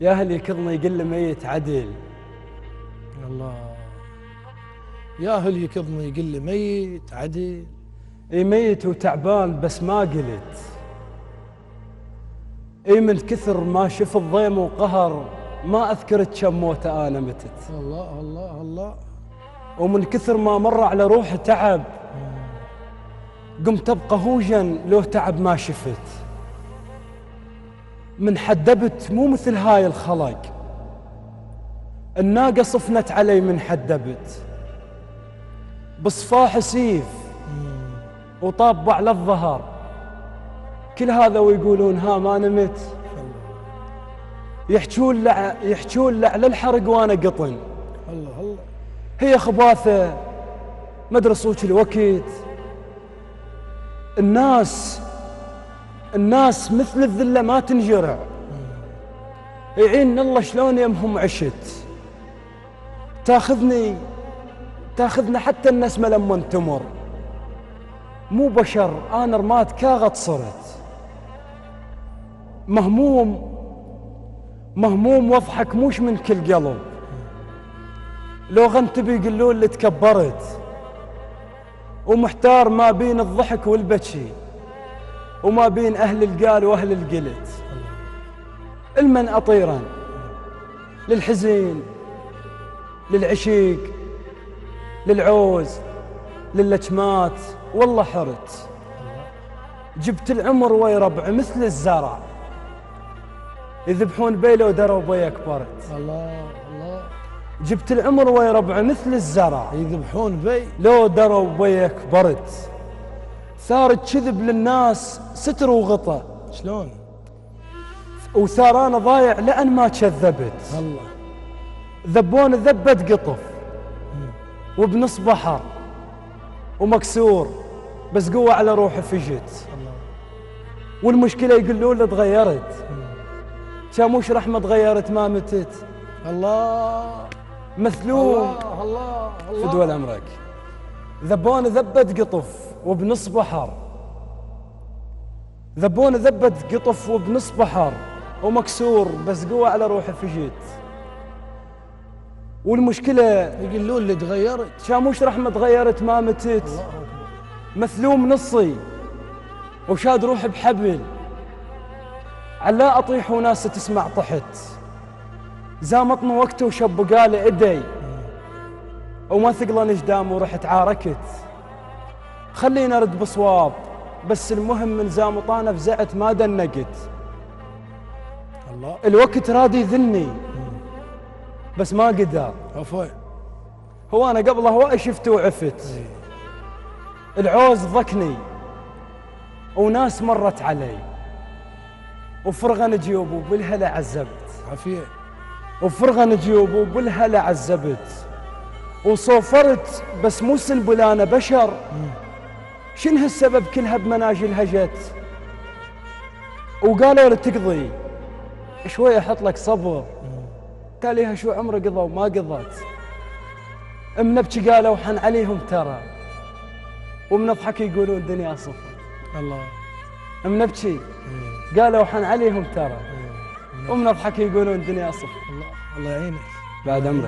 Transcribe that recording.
يا أهل يكظني يقل ميت عدل. الله، يا أهل يكظني يقل ميت عدل. اي ميت وتعبان بس ما قلت، اي من كثر ما شف الضيم وقهر ما اذكرت كم موته انا متت. الله الله الله. ومن كثر ما مر على روحي تعب قمت ابقى هوجا لو تعب ما شفت. من حدبت مو مثل هاي الخلق، الناقة صفنت علي من حدبت، بصفاح سيف وطاب على الظهر، كل هذا ويقولون ها ما نمت. يحجون له على الحرق وانا قطن. الله الله. هي خباثة مدرسوك الوقت. الناس مثل الذلة ما تنجرع، يعين الله شلون يمهم عشت. تاخذنا حتى النسمة لما تمر، مو بشر انا رمات كاغط صرت. مهموم واضحك موش من كل قلب، لو غنتبي يقولون اللي تكبرت. ومحتار ما بين الضحك والبكي، وما بين أهل القال وأهل القلت. المن أطيرا للحزين للعشيق للعوز لللجمات، والله حرت. جبت العمر ويربع مثل الزرع، يذبحون بي لو دروا بي كبرت. الله الله. جبت العمر ويربع مثل الزرع، يذبحون بي لو دروا بي كبرت. ثارت كذب للناس ستر وغطى، شلون؟ وثار انا ضايع لان ما كذبت. الله. ذبون ذبت قطف وبنص بحر ومكسور، بس قوة على روحي فجت. الله. والمشكلة يقولون لي تغيرت، شاموش رحمة تغيرت ما متت. الله مثلوم الله الله الله. فدوى الأمرك. ذبون ذبت قطف وبنص بحر، ذبون ذبت قطف وبنص بحر ومكسور، بس قوة على روحي فجت. والمشكلة يقولون لي تغيرت، شاموش رحمة تغيرت ما متت. الله أكبر. مثلوم نصي وشاد روحي بحبل، علا أطيح وناس تسمع طحت. زامطني وقته وشب قال إدي وما ثقلن قدام ورحت عاركت. خلينا أرد بصواب، بس المهم من زامطانة فزعت ما دنقت. الله. الوقت رادي يذلني بس ما قدر. عفوا. هو أنا قبله هواي شفت وعفت. العوز ضكني وناس مرت علي، وفرغن جيوب وبالهلا عزبت. عافية. وفرغن جيوب وبالهلا عزبت. وصوفرت بس مو سنبل أنا بشر، شنو هالسبب كلها بمناجل هجت. وقالوا لي تقضي شوي احط لك صبر، تاليها شو عمره قضى وما قضت. منبكي قالوا حن عليهم ترى، ومنضحك يقولون دنيا صفر. الله. منبكي قالوا حن عليهم ترى، ومنضحك يقولون دنيا صفر. الله الله يعينك بعد امرك.